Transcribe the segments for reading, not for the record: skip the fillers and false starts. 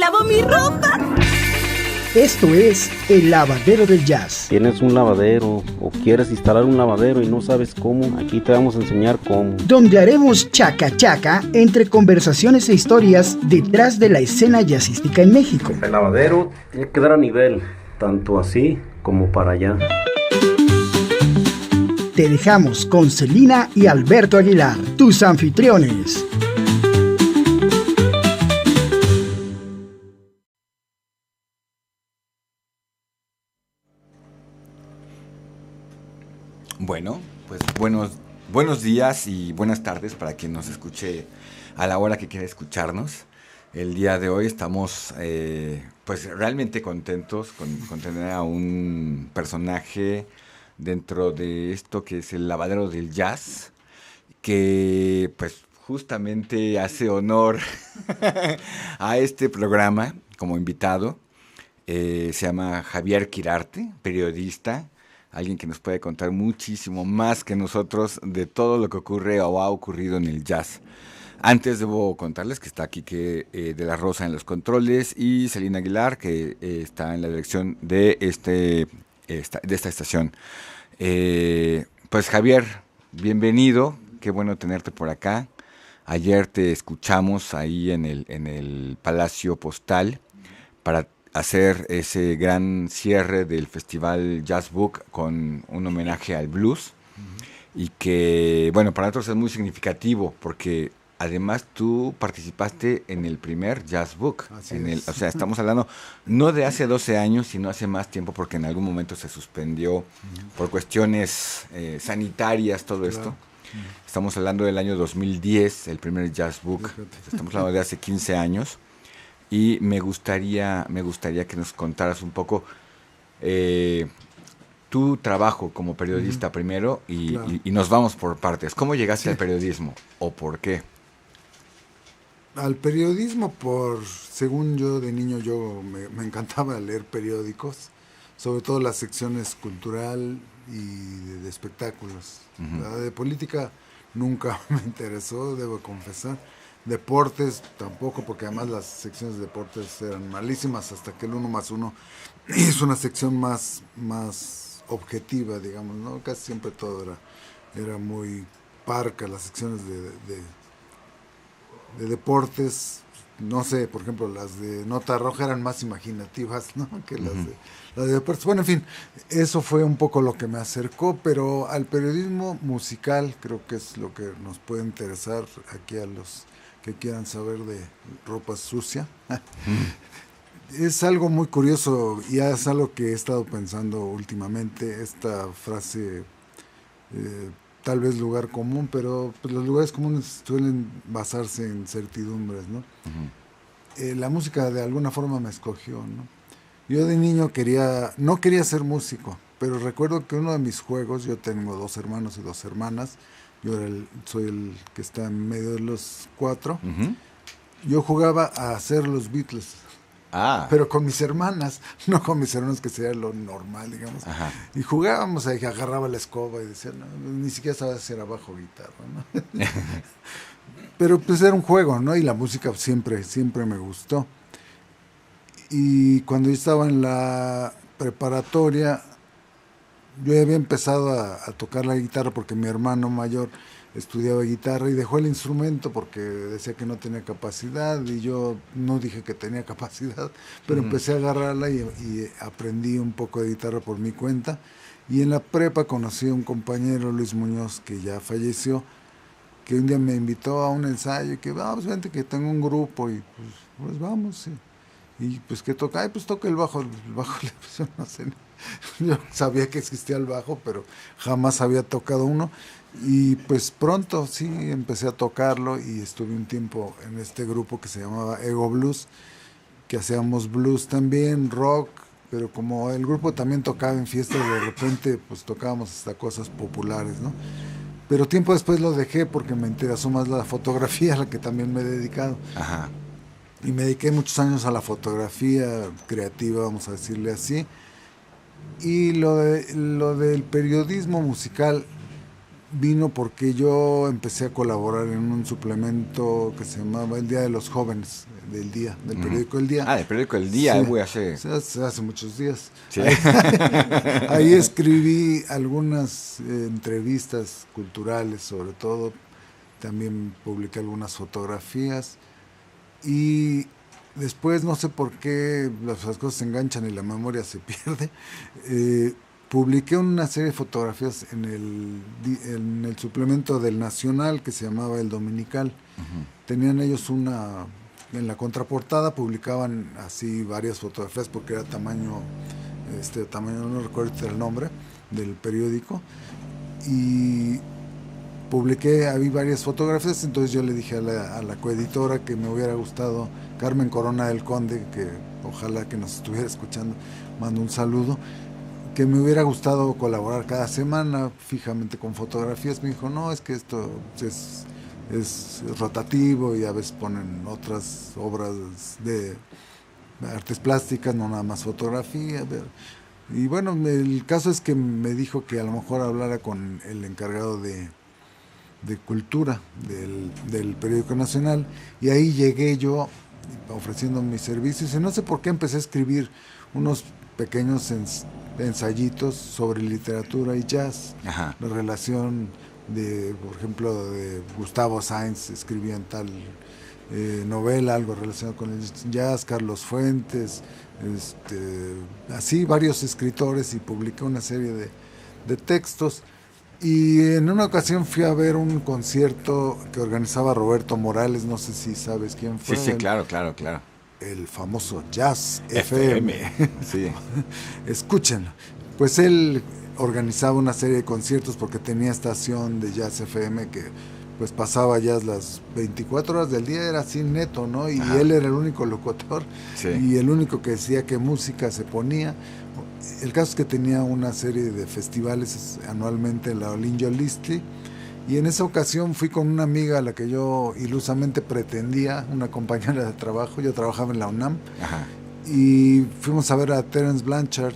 lavo mi ropa. Esto es El Lavadero del Jazz. ¿Tienes un lavadero o quieres instalar un lavadero y no sabes cómo? Aquí te vamos a enseñar cómo. Donde haremos chaca chaca entre conversaciones e historias detrás de la escena jazzística en México. El lavadero tiene que dar a nivel, tanto así como para allá. Te dejamos con Celina y Alberto Aguilar, tus anfitriones. Bueno, pues buenos días y buenas tardes para quien nos escuche a la hora que quiera escucharnos. El día de hoy estamos pues realmente contentos con tener a un personaje dentro de esto que es el lavadero del jazz, que pues justamente hace honor a este programa como invitado. Se llama Javier Quirarte, periodista, alguien que nos puede contar muchísimo más que nosotros de todo lo que ocurre o ha ocurrido en el jazz. Antes debo contarles que está Quique de la Rosa en los controles y Celina Aguilar, que está en la dirección de esta estación. Pues Javier, bienvenido, qué bueno tenerte por acá. Ayer te escuchamos ahí en el Palacio Postal para hacer ese gran cierre del Festival Jazz Book con un homenaje al blues, y que, bueno, para nosotros es muy significativo porque además tú participaste en el primer Jazz Book. O sea, estamos hablando no de hace 12 años, sino hace más tiempo, porque en algún momento se suspendió por cuestiones sanitarias todo esto. Estamos hablando del año 2010, el primer Jazz Book. Estamos hablando de hace 15 años. Y me gustaría que nos contaras un poco tu trabajo como periodista primero y nos vamos por partes. ¿Cómo llegaste al periodismo o por qué? Al periodismo, según yo de niño, me encantaba leer periódicos, sobre todo las secciones cultural y de espectáculos. La de política nunca me interesó, debo confesar. Deportes tampoco, porque además las secciones de deportes eran malísimas, hasta que el 1+1 hizo una sección más objetiva, digamos, ¿no? Casi siempre todo era muy parca, las secciones de deportes, no sé, por ejemplo, las de Nota Roja eran más imaginativas, ¿no?, que las de deportes. Bueno, en fin, eso fue un poco lo que me acercó, pero al periodismo musical creo que es lo que nos puede interesar aquí a los que quieran saber de ropa sucia. Es algo muy curioso y es algo que he estado pensando últimamente, esta frase, tal vez lugar común, pero pues, los lugares comunes suelen basarse en certidumbres, ¿no? La música de alguna forma me escogió, ¿no? Yo de niño no quería ser músico, pero recuerdo que uno de mis juegos, yo tengo 2 hermanos y 2 hermanas, yo soy el que está en medio de los 4. Yo jugaba a hacer los Beatles, pero con mis hermanas, no con mis hermanos, que sería lo normal, digamos. Y jugábamos, ahí agarraba la escoba y decía, no, ni siquiera sabía hacer abajo guitarra, ¿no? Pero pues era un juego, ¿no? Y la música siempre me gustó. Y cuando yo estaba en la preparatoria, yo había empezado a tocar la guitarra porque mi hermano mayor estudiaba guitarra y dejó el instrumento porque decía que no tenía capacidad, y yo no dije que tenía capacidad, pero empecé a agarrarla y aprendí un poco de guitarra por mi cuenta. Y en la prepa conocí a un compañero, Luis Muñoz, que ya falleció, que un día me invitó a un ensayo y que vamos, vente que tengo un grupo, y pues vamos, sí. Y pues que toca, pues toca el bajo no sé, yo sabía que existía el bajo, pero jamás había tocado uno, y pues pronto sí empecé a tocarlo y estuve un tiempo en este grupo que se llamaba Ego Blues, que hacíamos blues también, rock, pero como el grupo también tocaba en fiestas, de repente pues tocábamos hasta cosas populares, ¿no? Pero tiempo después lo dejé porque me interesó más la fotografía, a la que también me he dedicado. Y me dediqué muchos años a la fotografía creativa, vamos a decirle así. Y lo del periodismo musical, vino porque yo empecé a colaborar en un suplemento que se llamaba El Día de los Jóvenes, del periódico El Día. Del periódico El Día, Sí. güey, hace... Hace muchos días. Sí. Ahí escribí algunas entrevistas culturales, sobre todo. También publiqué algunas fotografías. Y después, no sé por qué, las cosas se enganchan y la memoria se pierde. Publiqué una serie de fotografías en el suplemento del Nacional que se llamaba El Dominical. Uh-huh. Tenían ellos en la contraportada publicaban así varias fotografías porque era tamaño, no recuerdo el nombre del periódico, y publiqué, había varias fotografías. Entonces yo le dije a la coeditora que me hubiera gustado, Carmen Corona del Conde, que ojalá que nos estuviera escuchando, mando un saludo, que me hubiera gustado colaborar cada semana fijamente con fotografías. Me dijo, no, es que esto es rotativo y a veces ponen otras obras de artes plásticas, no nada más fotografía. Y bueno, el caso es que me dijo que a lo mejor hablara con el encargado de cultura del periódico Nacional, y ahí llegué yo ofreciendo mis servicios, y no sé por qué empecé a escribir unos pequeños ensayitos sobre literatura y jazz. Ajá. La relación por ejemplo, de Gustavo Sainz, escribía en tal novela, algo relacionado con el jazz, Carlos Fuentes, así varios escritores, y publiqué una serie de textos. Y en una ocasión fui a ver un concierto que organizaba Roberto Morales, no sé si sabes quién fue. Sí, claro. El famoso Jazz FM. Sí. Escúchenlo. Pues él organizaba una serie de conciertos porque tenía estación de Jazz FM que pues pasaba jazz las 24 horas del día, era así neto, ¿no? Y Ajá. Él era el único locutor, sí. Y el único que decía qué música se ponía. El caso es que tenía una serie de festivales anualmente en la Olinjo Listli, y en esa ocasión fui con una amiga a la que yo ilusamente pretendía, una compañera de trabajo. Yo trabajaba en la UNAM. Ajá. Y fuimos a ver a Terence Blanchard,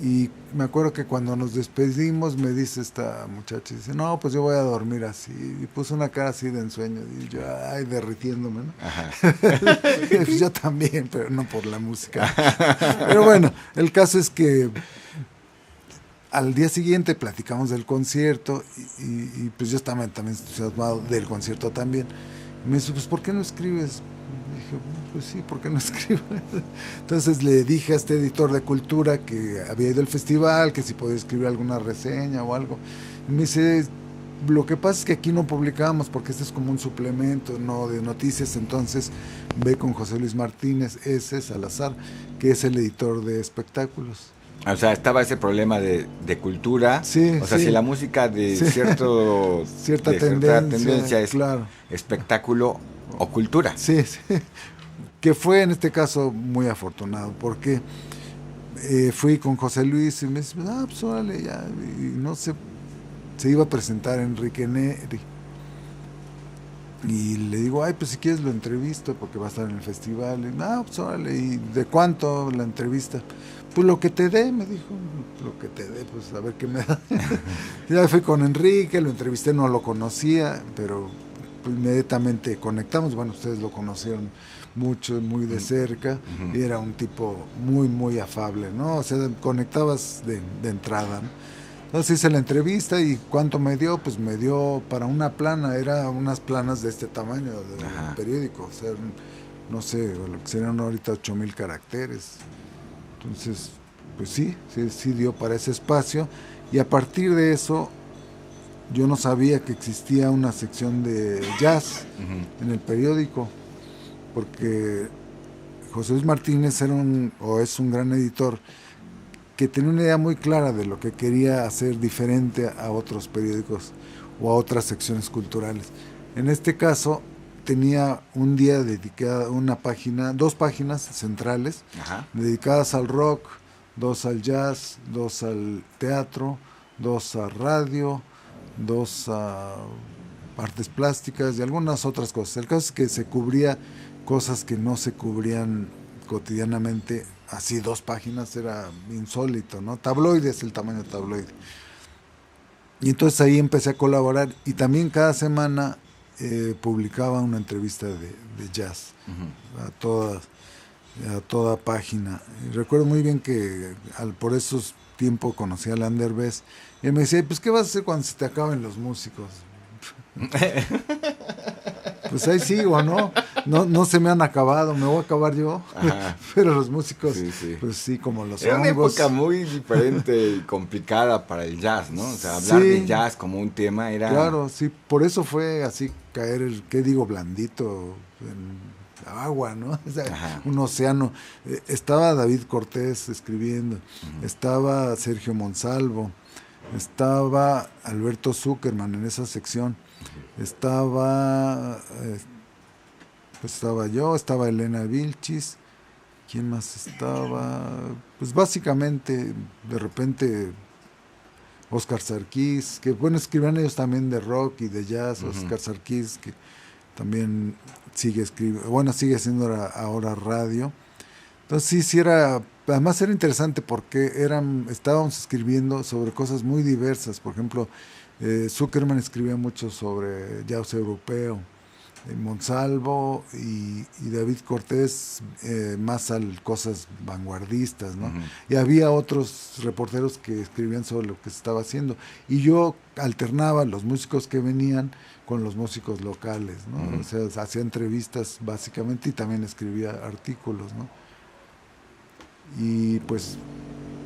y me acuerdo que cuando nos despedimos me dice esta muchacha, dice, no, pues yo voy a dormir así, y puso una cara así de ensueño, y yo, ay, derritiéndome, ¿no? Pues yo también, pero no por la música. Pero bueno, el caso es que al día siguiente platicamos del concierto, y pues yo estaba también entusiasmado del concierto también. Y me dice, pues ¿por qué no escribes? Y dije, pues sí, ¿por qué no escribo? Entonces le dije a este editor de cultura que había ido al festival, que si podía escribir alguna reseña o algo. Y me dice, lo que pasa es que aquí no publicamos porque este es como un suplemento, no de noticias, entonces ve con José Luis Martínez Salazar, que es el editor de espectáculos. O sea, estaba ese problema de cultura. Sí, o sea, sí. Si la música de Sí. cierta tendencia es claro. Espectáculo o cultura. Sí, sí. Que fue en este caso muy afortunado, porque fui con José Luis y me dice, pues órale, ya. Y no sé, se iba a presentar Enrique Neri. Y le digo, ay, pues si quieres lo entrevisto porque va a estar en el festival. Y, pues órale, ¿y de cuánto la entrevista? Pues lo que te dé, me dijo, lo que te dé, pues a ver qué me da. Ya fui con Enrique, lo entrevisté, no lo conocía, pero pues, inmediatamente conectamos. Bueno, ustedes lo conocieron mucho, muy de cerca, y era un tipo muy, muy afable, ¿no? O sea, conectabas de entrada, ¿no? Entonces hice la entrevista, y ¿cuánto me dio? Pues me dio para una plana, eran unas planas de este tamaño del periódico, o sea, no sé, lo que serían ahorita 8,000 caracteres. Entonces, pues sí dio para ese espacio, y a partir de eso yo no sabía que existía una sección de jazz en el periódico, porque José Luis Martínez es un gran editor que tenía una idea muy clara de lo que quería hacer diferente a otros periódicos o a otras secciones culturales. En este caso tenía un día dedicado, dos páginas centrales dedicadas al rock, 2 al jazz, 2 al teatro, 2 a radio, 2 a artes plásticas y algunas otras cosas. El caso es que se cubría cosas que no se cubrían cotidianamente. Así 2 páginas era insólito, ¿no? Tabloide es el tamaño de tabloide. Y entonces ahí empecé a colaborar y también cada semana publicaba una entrevista de jazz a toda página. Y recuerdo muy bien que por esos tiempos conocí a Lander Bess y él me decía, pues ¿qué vas a hacer cuando se te acaben los músicos? Pues ahí sigo, ¿no? No se me han acabado, me voy a acabar yo. Pero los músicos, sí. Pues sí, como los Era hongos. una época muy diferente y complicada para el jazz, ¿no? O sea, hablar de jazz como un tema era... Claro, sí, por eso fue así caer, ¿qué digo? Blandito en agua, ¿no? O sea, un océano. Estaba David Cortés escribiendo, estaba Sergio Monsalvo, estaba Alberto Zuckerman en esa sección, estaba yo, estaba Elena Vilchis, ¿quién más estaba? Pues básicamente, de repente, Oscar Sarkis, que bueno, escribían ellos también de rock y de jazz, Oscar Sarkis, que también sigue escribiendo, bueno, sigue haciendo ahora radio. Entonces sí era, además era interesante porque estábamos escribiendo sobre cosas muy diversas. Por ejemplo, Zuckerman escribía mucho sobre jazz europeo, Monsalvo y David Cortés más cosas vanguardistas, ¿no? Y había otros reporteros que escribían sobre lo que se estaba haciendo. Y yo alternaba los músicos que venían con los músicos locales, ¿no? O sea, hacía entrevistas básicamente y también escribía artículos, ¿no? Y pues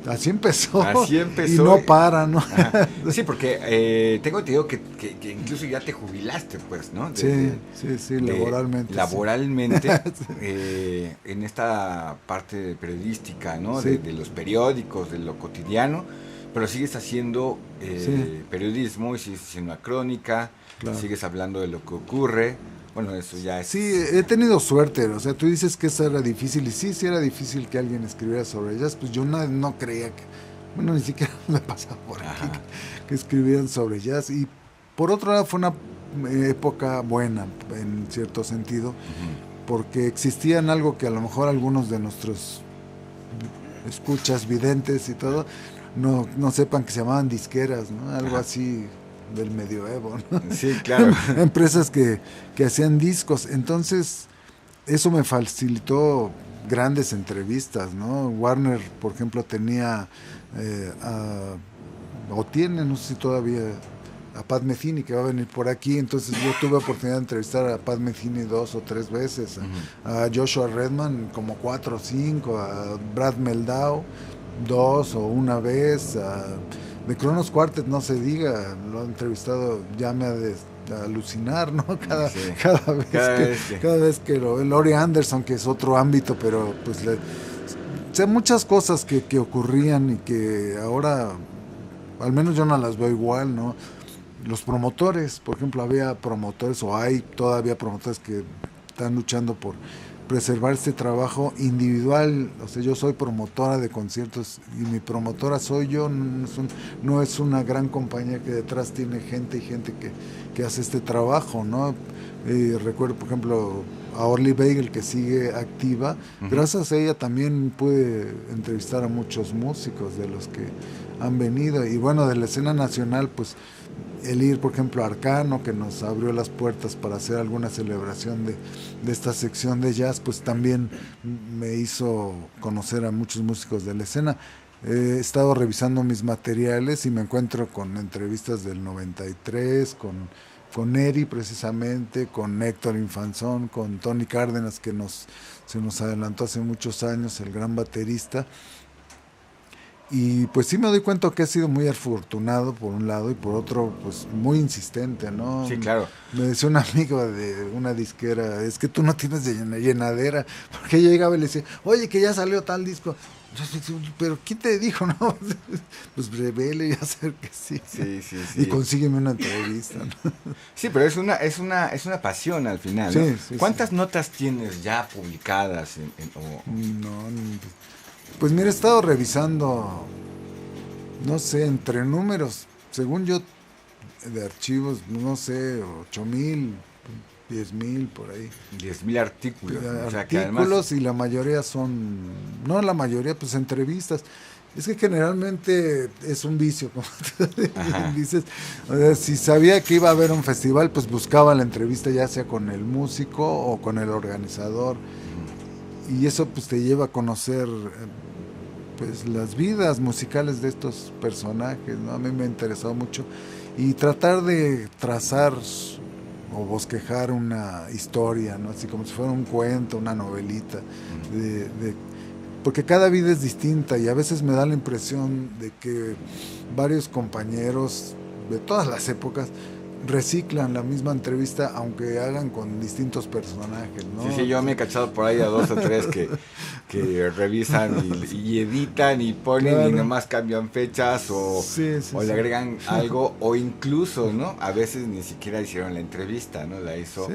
así empezó. Y no para, ¿no? Sí, porque tengo entendido que incluso ya te jubilaste, pues, ¿no? Sí, laboralmente. Laboralmente, en esta parte periodística, ¿no? Sí. De los periódicos, de lo cotidiano, pero sigues haciendo periodismo y sigues haciendo una crónica, sigues hablando de lo que ocurre. Bueno, eso ya es... Sí, he tenido suerte, o sea, tú dices que eso era difícil, y sí era difícil que alguien escribiera sobre ellas, pues yo no creía que, bueno, ni siquiera me pasaba por aquí que escribieran sobre jazz, y por otro lado fue una época buena, en cierto sentido, porque existían algo que a lo mejor algunos de nuestros escuchas, videntes y todo, no sepan, que se llamaban disqueras, ¿no? Algo así del medioevo, ¿no? Sí, claro. Empresas que hacían discos. Entonces, eso me facilitó grandes entrevistas, ¿no? Warner, por ejemplo, tenía o tiene, no sé si todavía, a Pat Metheny, que va a venir por aquí. Entonces yo tuve oportunidad de entrevistar a Pat Metheny 2 o 3 veces, a Joshua Redman como 4 o 5, a Brad Meldau 2 o 1 vez, de Kronos Quartet no se diga, lo he entrevistado, ya me ha de alucinar, ¿no? Cada vez que lo ve. Laurie Anderson, que es otro ámbito, pero pues muchas cosas que ocurrían y que ahora, al menos yo no las veo igual, ¿no? Los promotores, por ejemplo, había promotores, o hay todavía promotores que están luchando por preservar este trabajo individual. O sea, yo soy promotora de conciertos y mi promotora soy yo, no es una gran compañía que detrás tiene gente que hace este trabajo, ¿no? Recuerdo, por ejemplo, a Orly Bagel, que sigue activa. Gracias a ella también pude entrevistar a muchos músicos de los que han venido, y bueno, de la escena nacional, pues el ir, por ejemplo, a Arcano, que nos abrió las puertas para hacer alguna celebración de esta sección de jazz, pues también me hizo conocer a muchos músicos de la escena. He estado revisando mis materiales y me encuentro con entrevistas del 93, con Eri precisamente, con Héctor Infanzón, con Tony Cárdenas, que se nos adelantó hace muchos años, el gran baterista. Y pues sí me doy cuenta que he sido muy afortunado por un lado, y por otro pues muy insistente, ¿no? Sí, claro. Me decía un amigo de una disquera, es que tú no tienes llenadera, porque ella llegaba y le decía, oye, que ya salió tal disco. Pero ¿quién te dijo, no? Pues revele y hacer que sí. Sí. Y consígueme una entrevista, ¿no? Sí, pero es una pasión al final, ¿no? Sí, ¿Cuántas notas tienes ya publicadas? No, pues mira, he estado revisando, no sé, entre números, según yo, de archivos, no sé, 8,000, 10,000 por ahí. 10,000 artículos. Artículos, o sea, que además... y la mayoría son, no la mayoría, pues entrevistas. Es que generalmente es un vicio, como tú dices. O sea, si sabía que iba a haber un festival, pues buscaba la entrevista ya sea con el músico o con el organizador. Y eso pues te lleva a conocer pues las vidas musicales de estos personajes, ¿no? A mí me ha interesado mucho. Y tratar de trazar o bosquejar una historia, ¿no? Así como si fuera un cuento, una novelita, porque cada vida es distinta y a veces me da la impresión de que varios compañeros de todas las épocas reciclan la misma entrevista aunque hagan con distintos personajes, ¿no? Sí, yo me he cachado por ahí a 2 o 3 que revisan y editan y ponen, claro, y nomás cambian fechas o le agregan algo, o incluso, ¿no? A veces ni siquiera hicieron la entrevista, ¿no? La hizo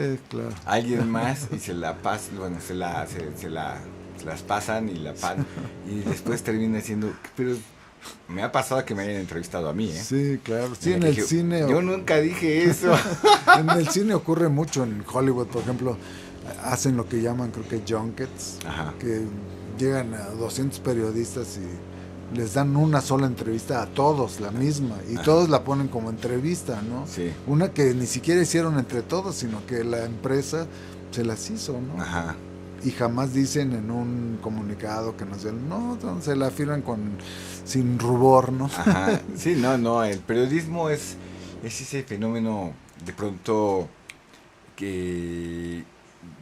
alguien más y se la pasan, bueno, se las pasan y la pan y después termina siendo, pero me ha pasado que me hayan entrevistado a mí, ¿eh? Sí, claro. Sí, en el cine. Yo nunca dije eso. En el cine ocurre mucho. En Hollywood, por ejemplo, hacen lo que llaman, creo que junkets, que llegan a 200 periodistas y les dan una sola entrevista a todos, la misma, y todos la ponen como entrevista, ¿no? Sí. Una que ni siquiera hicieron entre todos, sino que la empresa se las hizo, ¿no? Ajá. Y jamás dicen en un comunicado que no, se la firman sin rubor, ¿no? Ajá. Sí, no, el periodismo es ese fenómeno de pronto que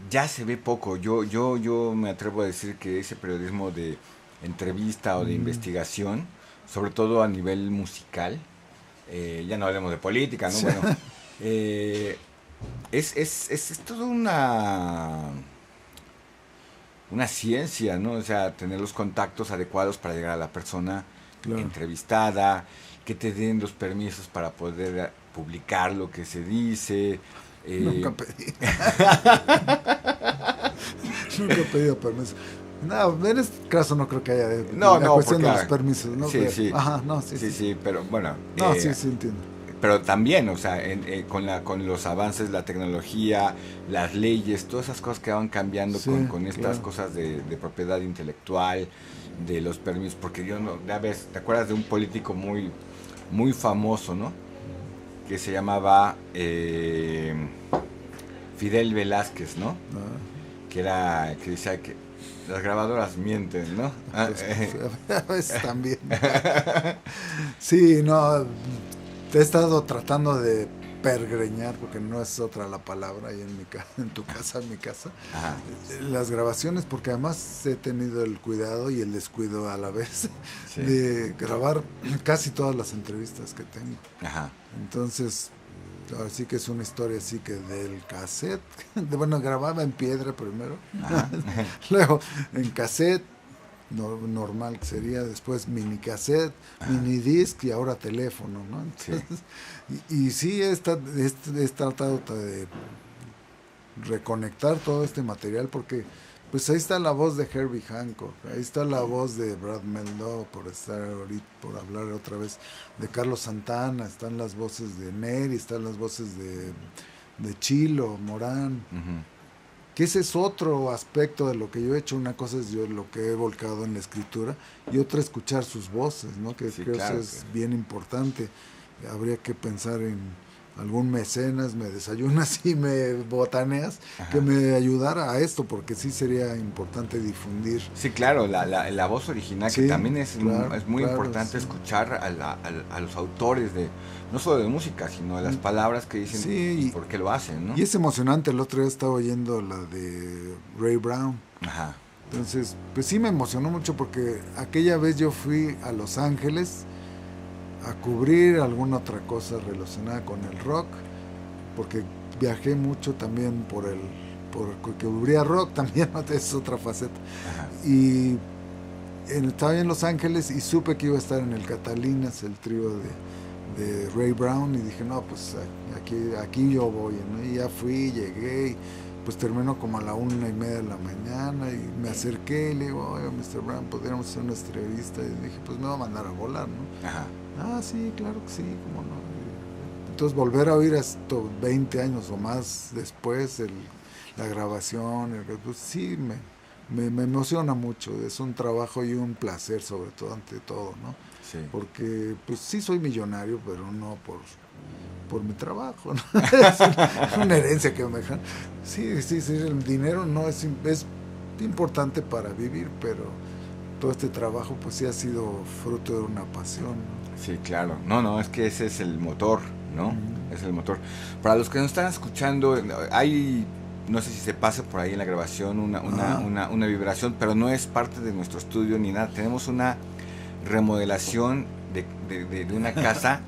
ya se ve poco. Yo me atrevo a decir que ese periodismo de entrevista o de investigación, sobre todo a nivel musical, ya no hablemos de política, ¿no? Bueno, es toda una ciencia, ¿no? O sea, tener los contactos adecuados para llegar a la persona entrevistada, que te den los permisos para poder publicar lo que se dice. Nunca pedí. Nunca he pedido permiso. No, en este caso no creo que haya la cuestión de los permisos, ¿no? Sí. Ajá, no, sí, pero bueno. No, sí entiendo. Pero también, o sea, con los avances, la tecnología, las leyes, todas esas cosas que van cambiando con estas cosas de propiedad intelectual, de los permisos, porque ya ves, ¿te acuerdas de un político muy, muy famoso, ¿no? Que se llamaba Fidel Velázquez, ¿no? Que decía que las grabadoras mienten, ¿no? A veces también. Sí, no. Te he estado tratando de pergreñar, porque no es otra la palabra, ahí en tu casa, en mi casa, las grabaciones, porque además he tenido el cuidado y el descuido a la vez de grabar casi todas las entrevistas que tengo. Ajá. Entonces, así que es una historia así que del cassette, bueno, grababa en piedra primero, luego en cassette, normal que sería, después mini cassette, mini disc y ahora teléfono, ¿no? Entonces, y sí he tratado de reconectar todo este material, porque pues ahí está la voz de Herbie Hancock, ahí está la voz de Brad Mehldau, por hablar otra vez de Carlos Santana, están las voces de Neri, están las voces de Chilo, Morán. Que ese es otro aspecto de lo que yo he hecho. Una cosa es yo lo que he volcado en la escritura y otra escuchar sus voces, ¿no? Que creo que es bien importante. Habría que pensar en algún mecenas, me desayunas y me botaneas, que me ayudara a esto, porque sí sería importante difundir. Sí, claro, la voz original, que también es muy importante escuchar a los autores no solo de música, sino de las palabras que dicen y por qué lo hacen, ¿no? Y es emocionante. El otro día estaba oyendo la de Ray Brown. Ajá. Entonces, pues sí me emocionó mucho, porque aquella vez yo fui a Los Ángeles a cubrir alguna otra cosa relacionada con el rock, porque viajé mucho también porque cubría rock también, es otra faceta. Ajá. Y estaba en Los Ángeles y supe que iba a estar en el Catalinas, el trío de Ray Brown, y dije, no, pues aquí yo voy, ¿no? Y ya fui, llegué, y pues terminó como a la 1:30 de la mañana, y me acerqué y le digo, oye, Mr. Brown, podríamos hacer una entrevista, y dije, pues me va a mandar a volar, ¿no? Ajá. Sí, claro que sí, cómo no. Entonces volver a oír esto 20 años o más después, la grabación, pues sí, me emociona mucho, es un trabajo y un placer sobre todo, ante todo, ¿no? Sí. Porque pues sí soy millonario, pero no por mi trabajo, ¿no? Es una herencia que me dejan. Sí, el dinero no es importante para vivir, pero todo este trabajo pues sí ha sido fruto de una pasión, ¿no? Sí, claro. No, es que ese es el motor, ¿no? Uh-huh. Es el motor. Para los que nos están escuchando, hay, no sé si se pasa por ahí en la grabación una vibración, pero no es parte de nuestro estudio ni nada. Tenemos una remodelación de una casa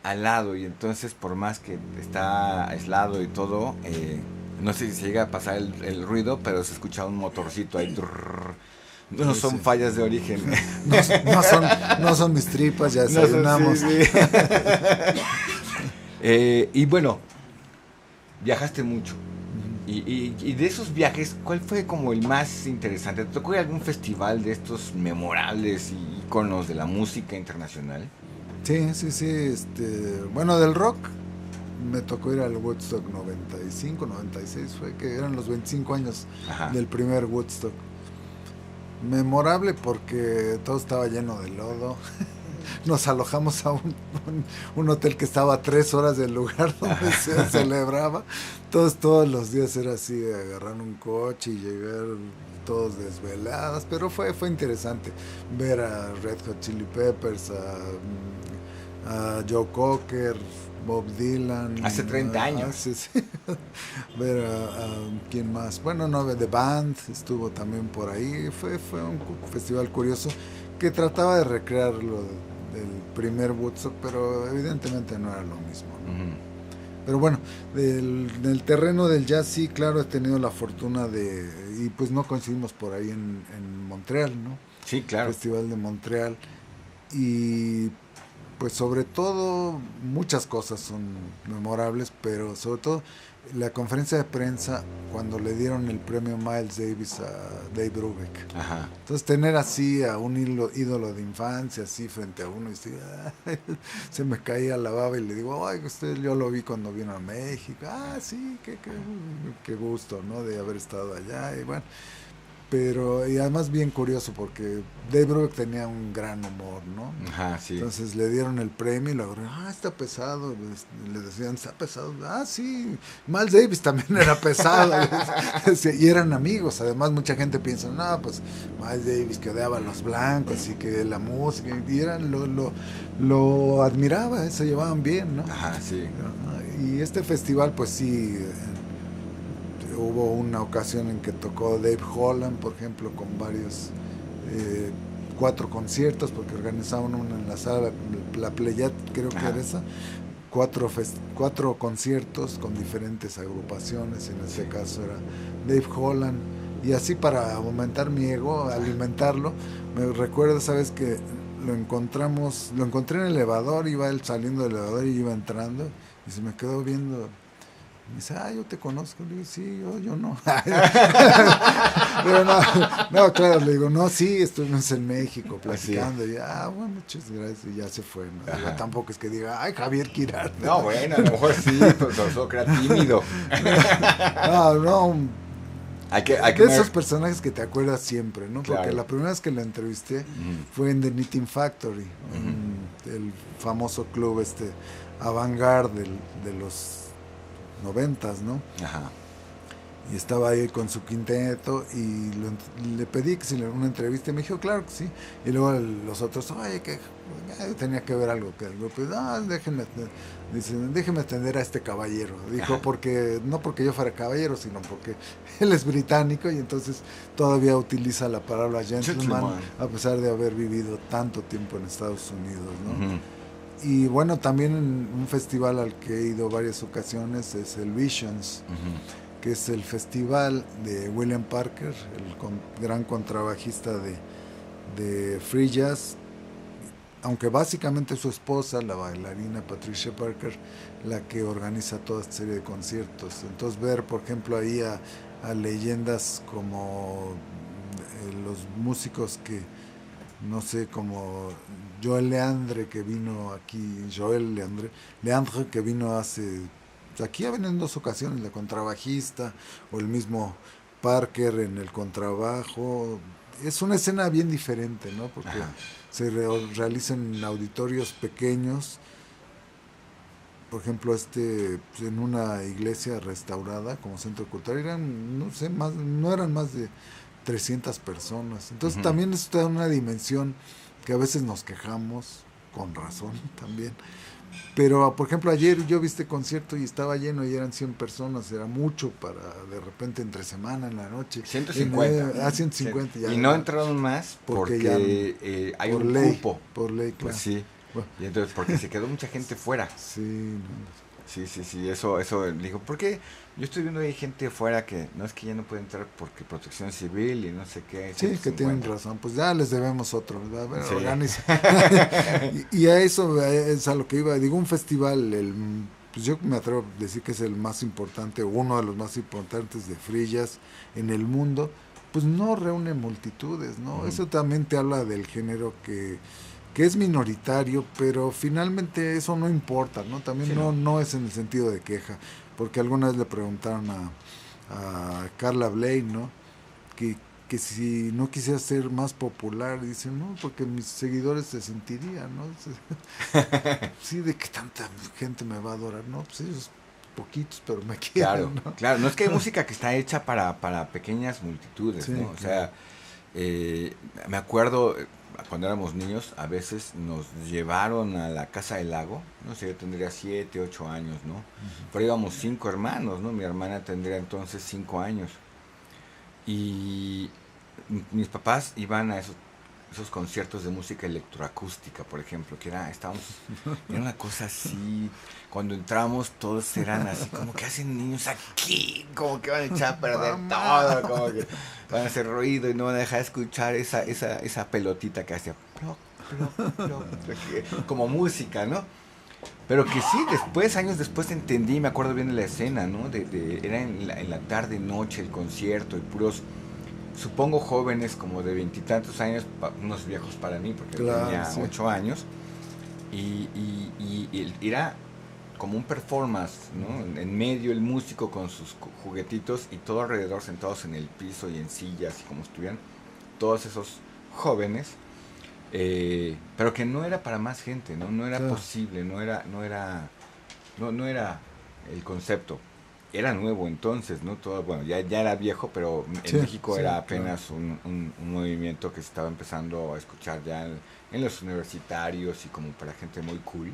al lado, y entonces por más que está aislado y todo, no sé si se llega a pasar el ruido, pero se escucha un motorcito ahí. No son fallas de origen. No son mis tripas, ya desayunamos. Sí. Y bueno, viajaste mucho. Y de esos viajes, ¿cuál fue como el más interesante? ¿Te tocó ir a algún festival de estos memorables y íconos de la música internacional? Sí. Bueno, del rock me tocó ir al Woodstock 95, 96, fue que eran los 25 años del primer Woodstock. Memorable porque todo estaba lleno de lodo. Nos alojamos a un hotel que estaba a 3 horas del lugar donde se celebraba. Todos los días era así, agarrar un coche y llegar todos desvelados, pero fue interesante ver a Red Hot Chili Peppers, a Joe Cocker, Bob Dylan. Hace 30 años. Sí. Ver a quién más. Bueno, no, The Band estuvo también por ahí. Fue un festival curioso que trataba de recrear lo del primer Woodstock, pero evidentemente no era lo mismo, ¿no? Uh-huh. Pero bueno, del terreno del jazz sí, claro, he tenido la fortuna y pues no coincidimos por ahí en Montreal, ¿no? Sí, claro. Festival de Montreal. Y pues sobre todo muchas cosas son memorables, pero sobre todo la conferencia de prensa cuando le dieron el premio Miles Davis a Dave Brubeck. Ajá. Entonces tener así a un ídolo de infancia así frente a uno y se me caía la baba y le digo, ay, yo lo vi cuando vino a México. Ah, sí, qué gusto, ¿no? De haber estado allá. Y bueno, pero y además bien curioso porque Dave Brubeck tenía un gran humor, ¿no? Ajá, sí. Entonces le dieron el premio y lo está pesado, le decían, está pesado, sí, Miles Davis también era pesado, y eran amigos. Además mucha gente piensa, no, pues Miles Davis que odiaba a los blancos y que la música, y eran lo admiraba, se llevaban bien, ¿no? Ajá, sí. Y este festival pues sí, hubo una ocasión en que tocó Dave Holland, por ejemplo, con varios 4 conciertos, porque organizaban uno en la sala La Pleiad, creo que era esa, 4 conciertos con diferentes agrupaciones, en este caso era Dave Holland, y así para aumentar mi ego, alimentarlo, me recuerdo, sabes que lo encontré en el elevador, iba él saliendo del elevador y iba entrando, y se me quedó viendo. Me dice, yo te conozco. Le digo, sí, yo no. Pero no, claro, le digo, no, sí, estuvimos en México platicando. Y bueno, muchas gracias. Y ya se fue, ¿no? Digo, tampoco es que diga, ay, Javier Quirarte. No, bueno, a lo mejor sí, pues era tímido. No. Hay de esos personajes que te acuerdas siempre, ¿no? Claro. Porque la primera vez que lo entrevisté fue en The Knitting Factory, el famoso club avant-garde de los 90s, ¿no? Ajá. Y estaba ahí con su quinteto y le pedí que si le una entrevista y me dijo, claro que sí. Y luego los otros, oye, que tenía que ver algo que el grupo, déjeme atender a este caballero. Dijo, no porque yo fuera caballero, sino porque él es británico y entonces todavía utiliza la palabra gentleman, a pesar de haber vivido tanto tiempo en Estados Unidos, ¿no? Uh-huh. Y bueno, también un festival al que he ido varias ocasiones es el Visions, que es el festival de William Parker, el gran contrabajista de free jazz, aunque básicamente su esposa, la bailarina Patricia Parker, la que organiza toda esta serie de conciertos. Entonces ver, por ejemplo, ahí a leyendas como los músicos que, no sé, como Joel Leandre, que vino aquí, Leandre, que vino aquí ha venido en 2 ocasiones, la contrabajista, o el mismo Parker en el contrabajo. Es una escena bien diferente, ¿no? Porque se realiza en auditorios pequeños. Por ejemplo, en una iglesia restaurada como centro cultural, no eran más de 300 personas. Entonces también es toda una dimensión que a veces nos quejamos, con razón también. Pero, por ejemplo, ayer yo vi este concierto y estaba lleno y eran 100 personas, era mucho para de repente entre semana, en la noche. 150. 150 ya. Y no entraron más porque hay por un ley, cupo. Por ley, claro. Pues sí. Bueno. Y entonces, porque se quedó mucha gente fuera. Sí, no. Sí, eso dijo, ¿por qué? Yo estoy viendo ahí gente fuera que no es que ya no puede entrar porque protección civil y no sé qué. Sí, que tienen razón, pues ya les debemos otro, ¿verdad? Sí. Organiza. y a eso es a lo que iba, digo, un festival, pues yo me atrevo a decir que es el más importante, uno de los más importantes de free jazz en el mundo, pues no reúne multitudes, ¿no? Eso también te habla del género que es minoritario, pero finalmente eso no importa, ¿no? También no es en el sentido de queja, porque alguna vez le preguntaron a Carla Bley, ¿no? Que si no quisiera ser más popular, dicen, no, porque mis seguidores se sentirían, ¿no? Sí, de que tanta gente me va a adorar, ¿no? Pues ellos poquitos, pero me quieren, ¿no? Claro, no es que hay música que está hecha para pequeñas multitudes, Sí, ¿no? O sea, me acuerdo cuando éramos niños, a veces nos llevaron a la Casa del Lago, no sé, yo tendría 7, 8 años, ¿no? Pero íbamos 5 hermanos, ¿no? Mi hermana tendría entonces 5 años. Y mis papás iban a esos conciertos de música electroacústica, por ejemplo, era una cosa así, cuando entramos todos eran así, como que hacen niños aquí, como que van a echar a perder todo, como que van a hacer ruido y no van a dejar de escuchar esa pelotita que hacía ploc, ploc, ploc, como música, ¿no? Pero que sí, años después entendí, me acuerdo bien de la escena, ¿no? Era en la tarde, noche, el concierto y puros, supongo, jóvenes como de 20 y tantos años, unos viejos para mí, porque tenía 8 años, y era como un performance, ¿no? En medio el músico con sus juguetitos y todo alrededor sentados en el piso y en sillas y como estuvieran todos esos jóvenes, pero que no era para más gente, no era posible, no era el concepto. Era nuevo entonces, ¿no? Todo, bueno, ya era viejo, pero en México era apenas un movimiento que se estaba empezando a escuchar ya en los universitarios y como para gente muy cool.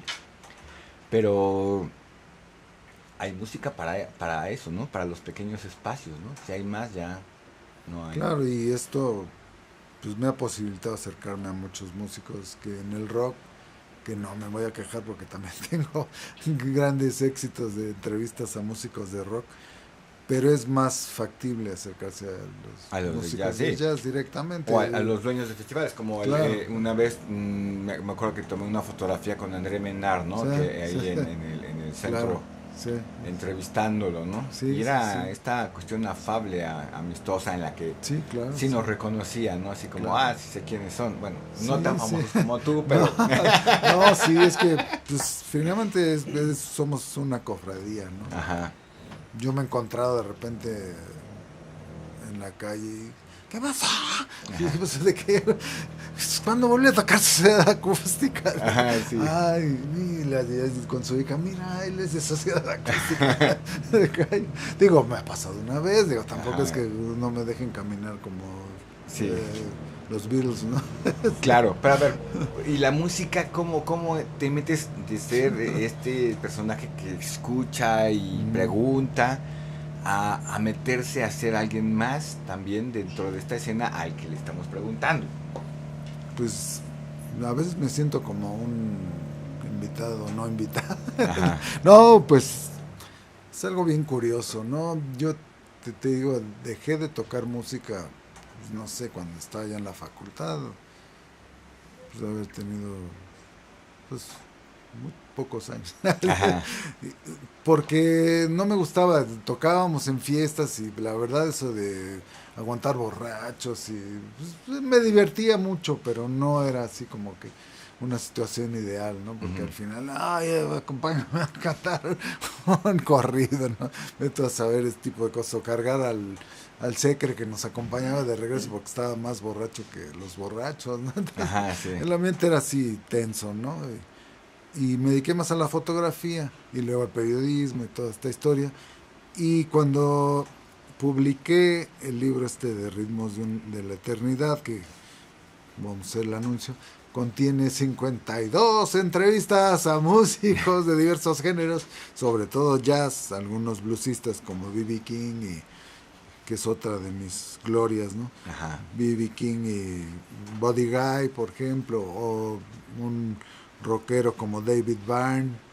Pero hay música para eso, ¿no? Para los pequeños espacios, ¿no? Si hay más, ya no hay. Claro, y esto pues me ha posibilitado acercarme a muchos músicos que en el rock, que no me voy a quejar porque también tengo grandes éxitos de entrevistas a músicos de rock, pero es más factible acercarse a los músicos de jazz directamente. O a los dueños de festivales, como una vez me acuerdo que tomé una fotografía con André Menard, ¿no? Que ahí en el centro, entrevistándolo, ¿no? Y era esta cuestión afable, amistosa, en la que sí nos reconocía, ¿no? Así como, sí sé quiénes son. Bueno, no tan famosos como tú, pero... No, sí, es que pues finalmente somos una cofradía, ¿no? Ajá. Yo me he encontrado de repente en la calle, ¿qué pasa? Pues, ¿de qué? ¿Cuándo volví a tocar Sociedad Acústica? Ajá, sí. Ay, mira, con su hija, mira, él es de Sociedad Acústica. Digo, me ha pasado una vez, digo, tampoco es que no me dejen caminar como los Beatles, ¿no? Claro, pero a ver, ¿y la música cómo te metes de ser este personaje que escucha y pregunta a meterse a ser alguien más también dentro de esta escena al que le estamos preguntando? Pues a veces me siento como un invitado, no invitado. No, pues es algo bien curioso, ¿no? Yo te digo, dejé de tocar música, pues, no sé, cuando estaba ya en la facultad, pues haber tenido pues muy pocos años. Porque no me gustaba, tocábamos en fiestas y la verdad eso de aguantar borrachos y pues, me divertía mucho, pero no era así como que una situación ideal, ¿no? Porque al final, ay, acompáñame a cantar un corrido, ¿no? Vete a saber ese tipo de cosas, o cargar al secre que nos acompañaba de regreso porque estaba más borracho que los borrachos, ¿no? Entonces, Ajá, sí. el ambiente era así tenso, ¿no? Y me dediqué más a la fotografía y luego al periodismo y toda esta historia. Y cuando publiqué el libro de Ritmos de la Eternidad, que vamos a hacer el anuncio, contiene 52 entrevistas a músicos de diversos géneros, sobre todo jazz, algunos bluesistas como B.B. King, que es otra de mis glorias, ¿no? B.B. King y Buddy Guy, por ejemplo, o un rockero como David Byrne,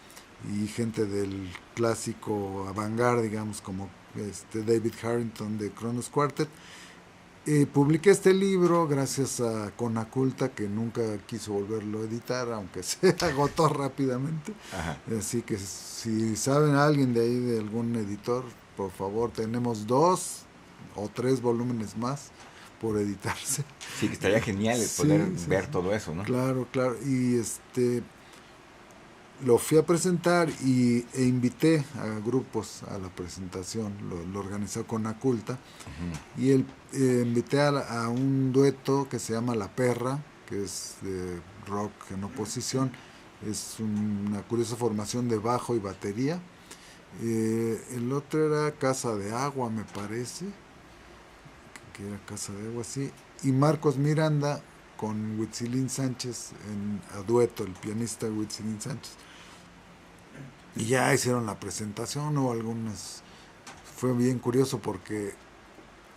y gente del clásico avant-garde, digamos, como David Harrington de Kronos Quartet. Publiqué este libro gracias a Conaculta, que nunca quiso volverlo a editar, aunque se agotó rápidamente. Ajá. Así que si saben a alguien de ahí, de algún editor, por favor, tenemos 2 o 3 volúmenes más por editarse. Sí, que estaría genial poder ver todo eso, ¿no? Claro, claro. Y lo fui a presentar e invité a grupos a la presentación, lo organizó Conaculta, y invité a un dueto que se llama La Perra, que es de rock en oposición, es una curiosa formación de bajo y batería. El otro era Casa de Agua, me parece, que era Casa de Agua, sí, y Marcos Miranda con Huitzilín Sánchez a dueto, el pianista Huitzilín Sánchez. Y ya hicieron la presentación, o algunas. Fue bien curioso porque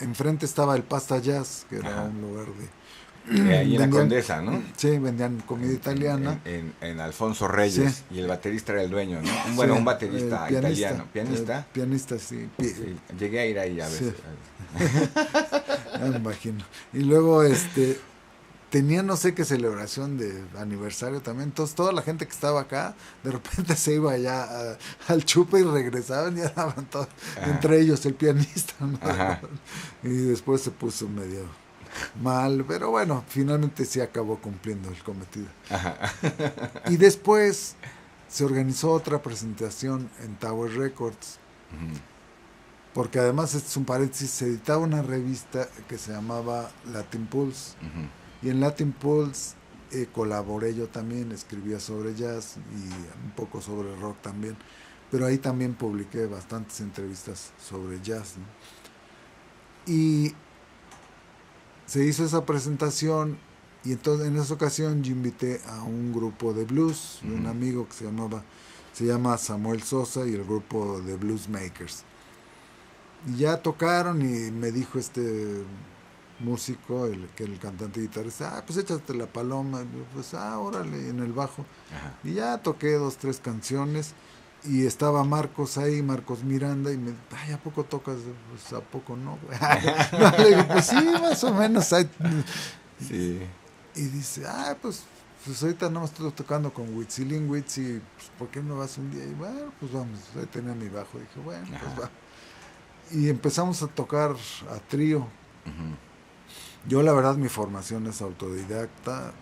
enfrente estaba el Pasta Jazz, que era un lugar de... ahí en la Condesa, ¿no? Sí, vendían comida italiana. En Alfonso Reyes, sí. Y el baterista era el dueño, ¿no? Bueno, sí, un baterista italiano. ¿Pianista? Pianista, sí. Sí. Llegué a ir ahí a veces. Sí. Ya me imagino. Y luego, tenía no sé qué celebración de aniversario también, entonces toda la gente que estaba acá de repente se iba allá al chupe y regresaban y andaban todos, entre ellos el pianista, ¿no? Y después se puso medio mal, pero bueno, finalmente sí acabó cumpliendo el cometido. Y después se organizó otra presentación en Tower Records, porque además, este es un paréntesis, se editaba una revista que se llamaba Latin Pulse. Y en Latin Pulse colaboré yo también, escribía sobre jazz y un poco sobre rock también, pero ahí también publiqué bastantes entrevistas sobre jazz, ¿no? Y se hizo esa presentación, y entonces en esa ocasión yo invité a un grupo de blues, un amigo que se llama Samuel Sosa, y el grupo de Blues Makers. Y ya tocaron y me dijo músico, el cantante y guitarrista, pues échate la paloma, pues órale, en el bajo. Y ya toqué 2, 3 canciones, y estaba Marcos ahí, Marcos Miranda, y me dijo, ay, ¿a poco tocas? Pues ¿a poco no, güey? No, le digo, pues sí, más o menos. Sí. Y dice, pues ahorita no me estoy tocando con Huitzilín, Huitzi, pues ¿por qué no vas un día? Y bueno, pues vamos, ahí tenía mi bajo, dije, bueno, pues va. Y empezamos a tocar a trío. Yo la verdad mi formación es autodidacta,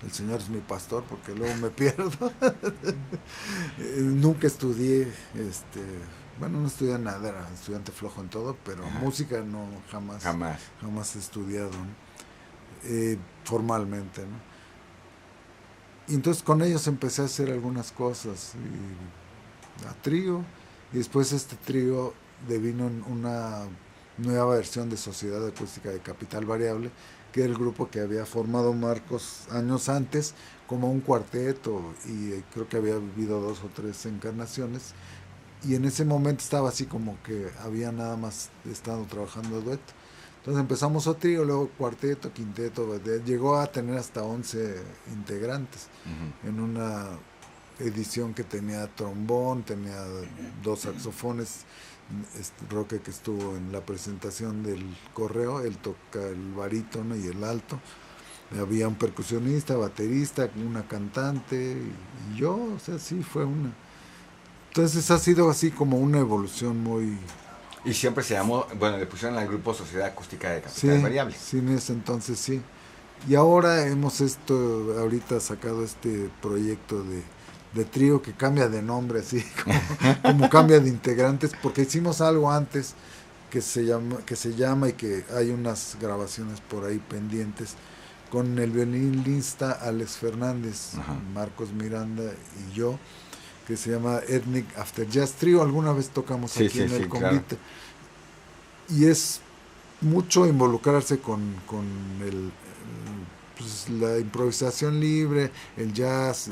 el Señor es mi pastor porque luego me pierdo. Nunca estudié, no estudié nada, era estudiante flojo en todo, pero música no, jamás he estudiado, ¿no? Formalmente, ¿no? Y entonces con ellos empecé a hacer algunas cosas, a trío, y después este trío devino en una nueva versión de Sociedad Acústica de Capital Variable, que era el grupo que había formado Marcos años antes como un cuarteto, y creo que había vivido 2 o 3 encarnaciones, y en ese momento estaba así como que había nada más estado trabajando dueto. Entonces empezamos a trío, luego cuarteto, quinteto, llegó a tener hasta 11 integrantes en una edición que tenía trombón, tenía 2 saxofones. Roque, que estuvo en la presentación del Correo, él toca el barítono y el alto, había un percusionista, baterista, una cantante, y yo, o sea, sí fue una. Entonces ha sido así como una evolución muy... Y siempre se llamó, le pusieron al grupo Sociedad Acústica de Capital Variable. Sí, en ese entonces sí. Y ahora hemos ahorita sacado este proyecto de trío que cambia de nombre, así como cambia de integrantes, porque hicimos algo antes que se llama y que hay unas grabaciones por ahí pendientes, con el violinista Alex Fernández, Ajá. Marcos Miranda y yo, que se llama Ethnic After Jazz Trio. Alguna vez tocamos Sí, aquí sí, en el sí, convite. Y es mucho involucrarse con pues, la improvisación libre, el jazz,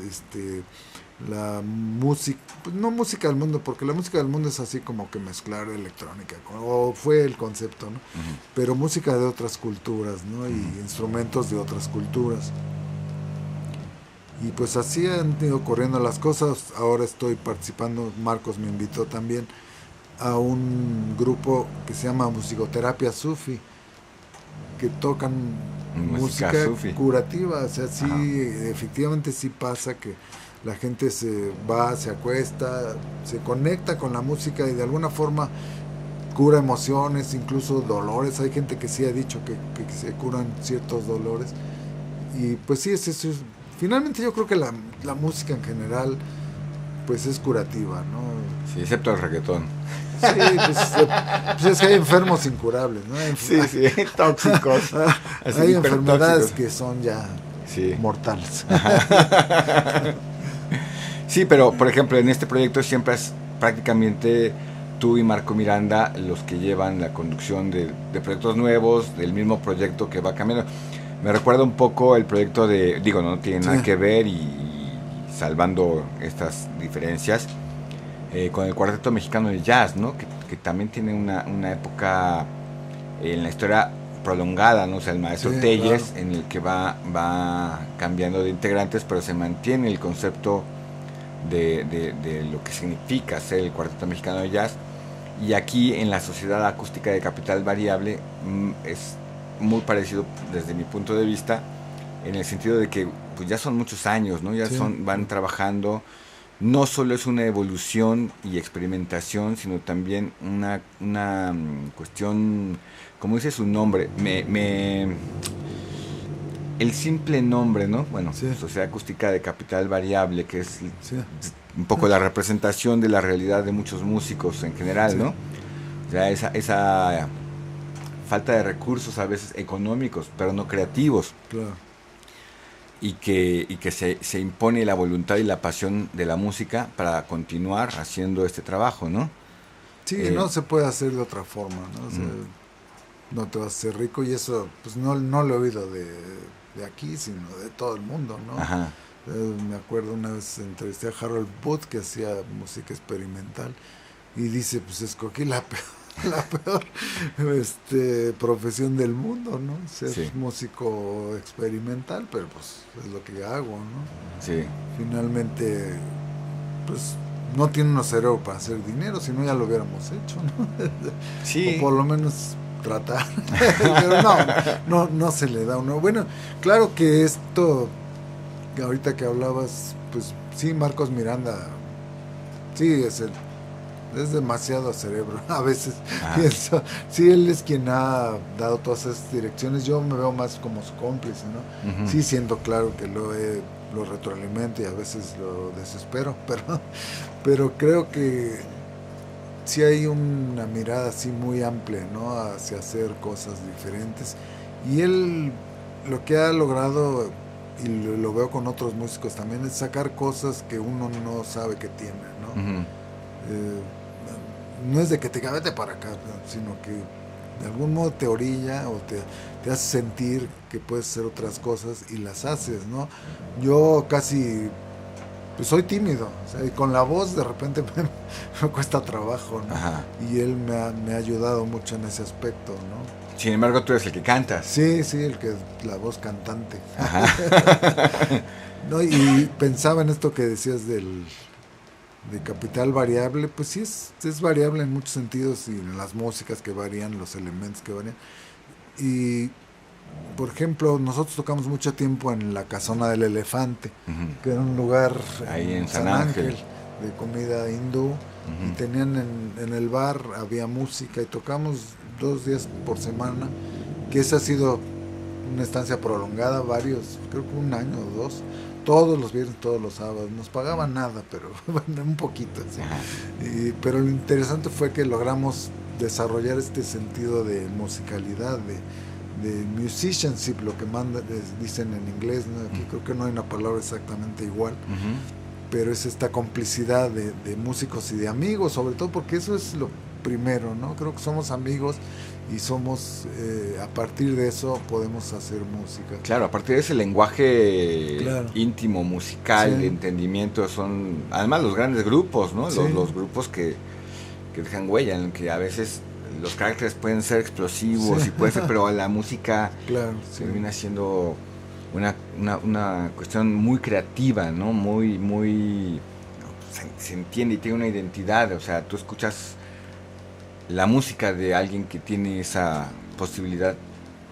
la música, pues no música del mundo, porque la música del mundo es así como que mezclar electrónica, o fue el concepto, ¿no? Uh-huh. Pero música de otras culturas, ¿no? Y instrumentos de otras culturas. Y pues así han ido corriendo las cosas. Ahora estoy participando, Marcos me invitó también a un grupo que se llama Musicoterapia Sufi, que tocan música sufi. curativa. O sea, sí, Ajá. efectivamente sí pasa que la gente se va, se acuesta, se conecta con la música y de alguna forma cura emociones, incluso dolores. Hay gente que sí ha dicho que se curan ciertos dolores. Y pues sí, eso es. Finalmente yo creo que la música en general pues es curativa, ¿no? Sí, excepto el reggaetón. Sí, pues es que hay enfermos incurables, ¿no? Sí, tóxicos. Así, Hay enfermedades tóxicos. que son ya mortales. Sí, pero por ejemplo en este proyecto siempre es prácticamente tú y Marco Miranda los que llevan la conducción de proyectos nuevos, del mismo proyecto que va cambiando. Me recuerda un poco el proyecto no tiene nada que ver y salvando estas diferencias, con el Cuarteto Mexicano de Jazz, ¿no? Que también tiene una época en la historia prolongada, ¿no? O sea, el maestro Telles, claro, en el que va cambiando de integrantes, pero se mantiene el concepto de lo que significa ser el Cuarteto Mexicano de Jazz. Y aquí en la Sociedad Acústica de Capital Variable es muy parecido desde mi punto de vista, en el sentido de que pues ya son muchos años, ¿no? Van trabajando. No solo es una evolución y experimentación, sino también una cuestión, como dice su nombre, el simple nombre, ¿no? Bueno, Sociedad Acústica de Capital Variable, que es un poco la representación de la realidad de muchos músicos en general, ¿no? O sea, esa falta de recursos a veces económicos, pero no creativos. Claro. Y que se impone la voluntad y la pasión de la música para continuar haciendo este trabajo, ¿no? Sí, no se puede hacer de otra forma, ¿no? O sea, no te vas a hacer rico, y eso pues no lo he oído de aquí, sino de todo el mundo, ¿no? Ajá. Me acuerdo una vez entrevisté a Harold Booth, que hacía música experimental, y dice, pues escogí la peor profesión del mundo, ¿no? Ser músico experimental, pero pues es lo que hago, ¿no? Sí. Finalmente, pues no tiene uno cerebro para hacer dinero, si no ya lo hubiéramos hecho, ¿no? Sí. O por lo menos tratar. Pero no se le da a uno. Bueno, claro que esto, ahorita que hablabas, pues sí, Marcos Miranda, sí, es demasiado cerebro, a veces pienso, sí, él es quien ha dado todas esas direcciones, yo me veo más como su cómplice, ¿no? Uh-huh. Sí, siendo claro que lo retroalimento y a veces lo desespero, pero creo que sí hay una mirada así muy amplia, ¿no? Hacia hacer cosas diferentes, y él lo que ha logrado, y lo veo con otros músicos también, es sacar cosas que uno no sabe que tiene, ¿no? Uh-huh. No es de que te vete para acá, sino que de algún modo te orilla o te hace sentir que puedes hacer otras cosas y las haces, ¿no? Yo casi pues soy tímido, o sea, y con la voz de repente me cuesta trabajo, ¿no? Ajá. Y él me ha ayudado mucho en ese aspecto, ¿no? Sin embargo, tú eres el que cantas. Sí, la voz cantante. ¿No? Y pensaba en esto que decías de Capital Variable, pues sí es variable en muchos sentidos, y en las músicas que varían, los elementos que varían. Y, por ejemplo, nosotros tocamos mucho tiempo en la Casona del Elefante, uh-huh, que era un lugar ahí en San Ángel de comida hindú, uh-huh, y tenían en el bar, había música, y tocamos 2 días por semana, que ese ha sido una estancia prolongada, creo que un año o dos, todos los viernes, todos los sábados. Nos pagaban nada, pero bueno, un poquito. ¿Sí? Pero lo interesante fue que logramos desarrollar este sentido de musicalidad, de musicianship, lo que dicen en inglés, ¿no? Aquí creo que no hay una palabra exactamente igual, pero es esta complicidad de músicos y de amigos, sobre todo porque eso es lo primero, ¿no? Creo que somos amigos y somos, a partir de eso podemos hacer música. Claro, a partir de ese lenguaje íntimo, musical, sí, de entendimiento, son además los grandes grupos, ¿no? Sí. Los grupos que dejan huella, en que a veces los caracteres pueden ser explosivos, sí, y puede ser, pero la música sí, termina siendo una cuestión muy creativa, ¿no? Muy se entiende y tiene una identidad. O sea, tú escuchas la música de alguien que tiene esa posibilidad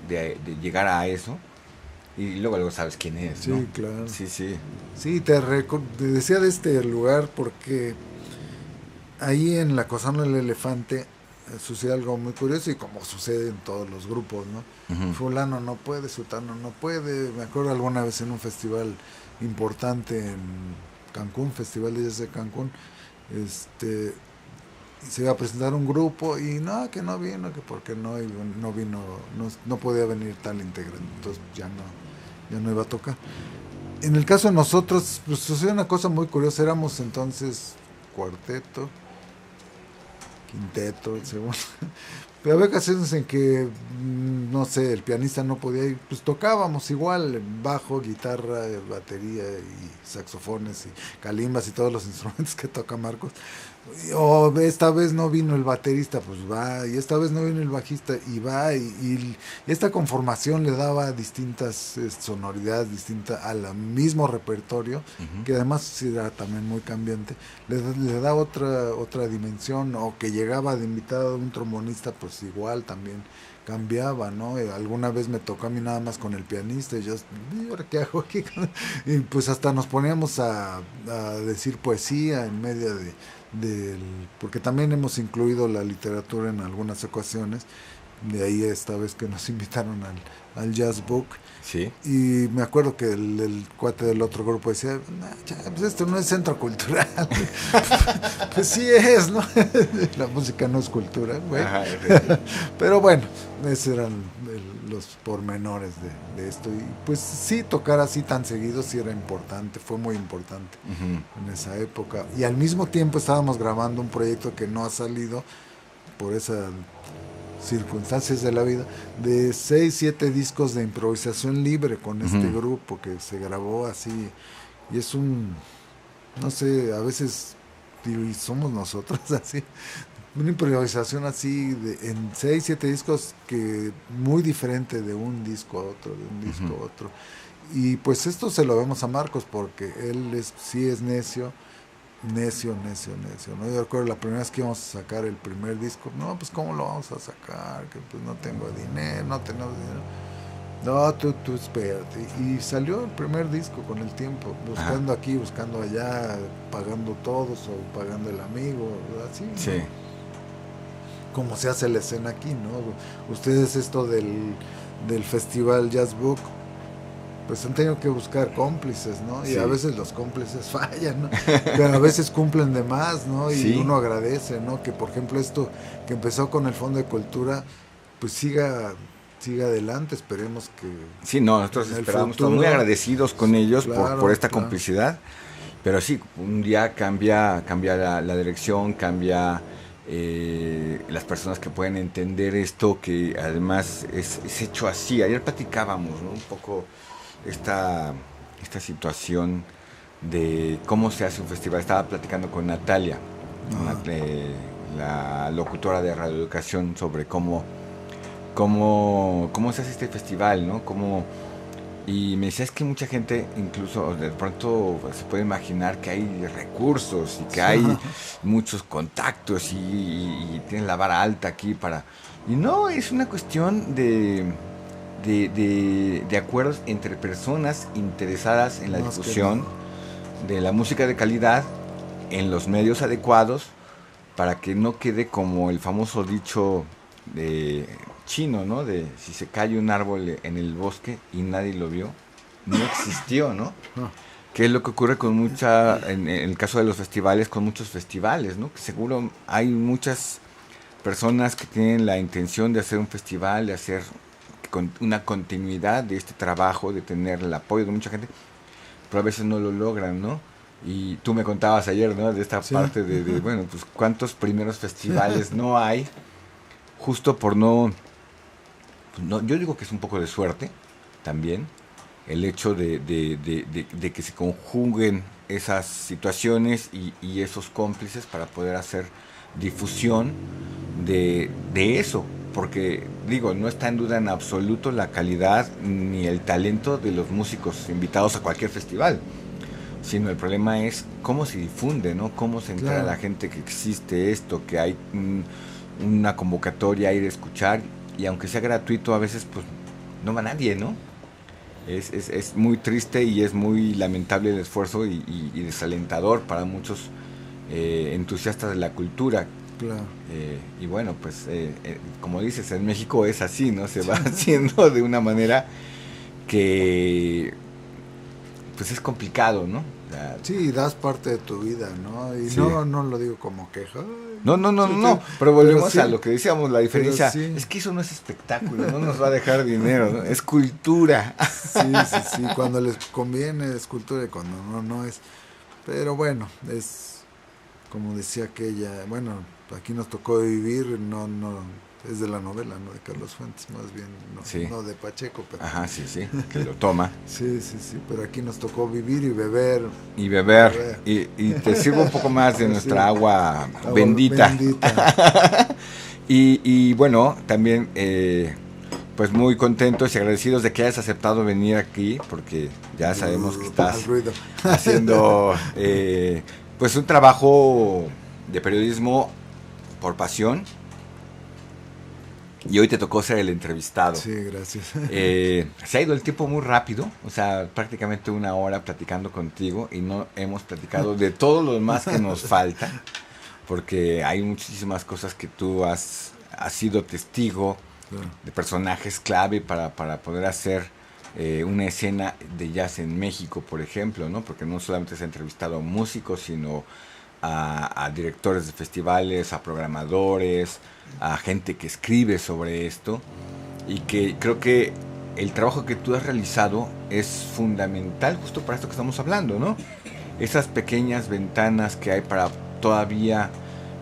de llegar a eso, y luego sabes quién es, sí, ¿no? claro. Sí, sí. Sí, te decía de este lugar porque ahí en la Cosana del Elefante sucede algo muy curioso, y como sucede en todos los grupos, ¿no? Fulano no puede, sutano no puede. Me acuerdo alguna vez en un festival importante en Cancún, Festival de Jazz de Cancún, se iba a presentar un grupo y que no vino, que porque no vino, no podía venir tal integrante, entonces ya no iba a tocar. En el caso de nosotros, pues sucedió una cosa muy curiosa. Éramos entonces cuarteto, quinteto, según. Pero había ocasiones en que, no sé, el pianista no podía ir, pues tocábamos igual, bajo, guitarra, batería y saxofones y calimbas y todos los instrumentos que toca Marcos. O esta vez no vino el baterista, pues va, y esta vez no vino el bajista, y va, y esta conformación le daba distintas sonoridades distintas al mismo repertorio, que además era también muy cambiante, le da otra dimensión. O que llegaba de invitado un trombonista, pues igual también cambiaba, ¿no? Alguna vez me tocó a mí nada más con el pianista, y yo, ¿y ahora qué hago aquí? Y pues hasta nos poníamos a decir poesía en medio porque también hemos incluido la literatura en algunas ocasiones. De ahí esta vez que nos invitaron al Jazz Book. Sí. Y me acuerdo que el cuate del otro grupo decía, pues esto no es centro cultural. Pues sí es, ¿no? La música no es cultura, güey. Pero bueno, esos eran los pormenores de esto. Y pues sí, tocar así tan seguido sí era importante, fue muy importante en esa época. Y al mismo tiempo estábamos grabando un proyecto que no ha salido por esas circunstancias de la vida, de 6, 7 discos de improvisación libre con este grupo que se grabó así. Y es no sé, a veces y somos nosotros así, una improvisación así en 6, 7 discos, que muy diferente de un disco a otro, de un disco a otro. Y pues esto se lo vemos a Marcos, porque él sí es necio, ¿no? Yo recuerdo la primera vez que íbamos a sacar el primer disco, no, pues ¿cómo lo vamos a sacar? Que pues no tengo dinero, no tenemos dinero. No, tú espérate. Y salió el primer disco con el tiempo, buscando aquí, buscando allá, pagando todos o pagando el amigo, así. Sí. ¿No? Como se hace la escena aquí, ¿no? Ustedes esto del Festival Jazz Book, pues han tenido que buscar cómplices, ¿no? Y a veces los cómplices fallan, ¿no? Pero a veces cumplen de más, ¿no? Y uno agradece, ¿no? Que por ejemplo esto que empezó con el Fondo de Cultura, pues siga adelante, esperemos que... Sí, no, nosotros esperamos, estamos muy agradecidos con ellos por esta complicidad, pero sí, un día cambia la dirección, cambia las personas que pueden entender esto, que además es hecho así. Ayer platicábamos, ¿no? Un poco esta situación de cómo se hace un festival. Estaba platicando con Natalia, la locutora de radioeducación, sobre cómo se hace este festival, ¿no? Y me decía, es que mucha gente incluso de pronto se puede imaginar que hay recursos y que hay muchos contactos y tienen la vara alta aquí y no, es una cuestión de acuerdos entre personas interesadas en la difusión de la música de calidad en los medios adecuados, para que no quede como el famoso dicho chino, ¿no? De si se cae un árbol en el bosque y nadie lo vio, no existió, ¿no? No. Que es lo que ocurre con en el caso de los festivales, con muchos festivales, ¿no? Que seguro hay muchas personas que tienen la intención de hacer un festival, de hacer una continuidad de este trabajo, de tener el apoyo de mucha gente, pero a veces no lo logran, ¿no? Y tú me contabas ayer, ¿no? De esta parte de, bueno, pues cuántos primeros festivales no hay, justo por no, yo digo que es un poco de suerte también, el hecho de que se conjuguen esas situaciones y esos cómplices para poder hacer difusión de eso, porque digo, no está en duda en absoluto la calidad ni el talento de los músicos invitados a cualquier festival, sino el problema es cómo se difunde, ¿no? Cómo se entera a la gente que existe esto, que hay una convocatoria a ir a escuchar, y aunque sea gratuito, a veces pues no va nadie, ¿no? Es muy triste y es muy lamentable el esfuerzo y desalentador para muchos entusiastas de la cultura. Claro. Y bueno, pues como dices, en México es así, ¿no? Se va haciendo de una manera que pues es complicado, ¿no? O sea, sí, das parte de tu vida, ¿no? Y sí. no lo digo como queja. No, pero volvemos sí, a lo que decíamos, la diferencia sí. es que eso no es espectáculo, no nos va a dejar dinero, ¿no? Es cultura. Sí, cuando les conviene es cultura y cuando no es. Pero bueno, es como decía aquella, bueno, aquí nos tocó vivir, no es de la novela, ¿no? De Carlos Fuentes, más bien, no de Pacheco. Pero... Ajá, sí, que lo toma. Sí, pero aquí nos tocó vivir y beber. Y te sirvo un poco más de nuestra agua bendita. y bueno, también pues muy contentos y agradecidos de que hayas aceptado venir aquí, porque ya sabemos que estás haciendo pues un trabajo de periodismo por pasión. Y hoy te tocó ser el entrevistado. Sí, gracias. Se ha ido el tiempo muy rápido, o sea, prácticamente una hora platicando contigo y no hemos platicado de todo lo demás que nos falta, porque hay muchísimas cosas que tú has sido testigo de personajes clave para poder hacer una escena de jazz en México, por ejemplo, ¿no? Porque no solamente se ha entrevistado a músicos, sino a directores de festivales, a programadores, a gente que escribe sobre esto, y que creo que el trabajo que tú has realizado es fundamental justo para esto que estamos hablando, ¿no? Esas pequeñas ventanas que hay para todavía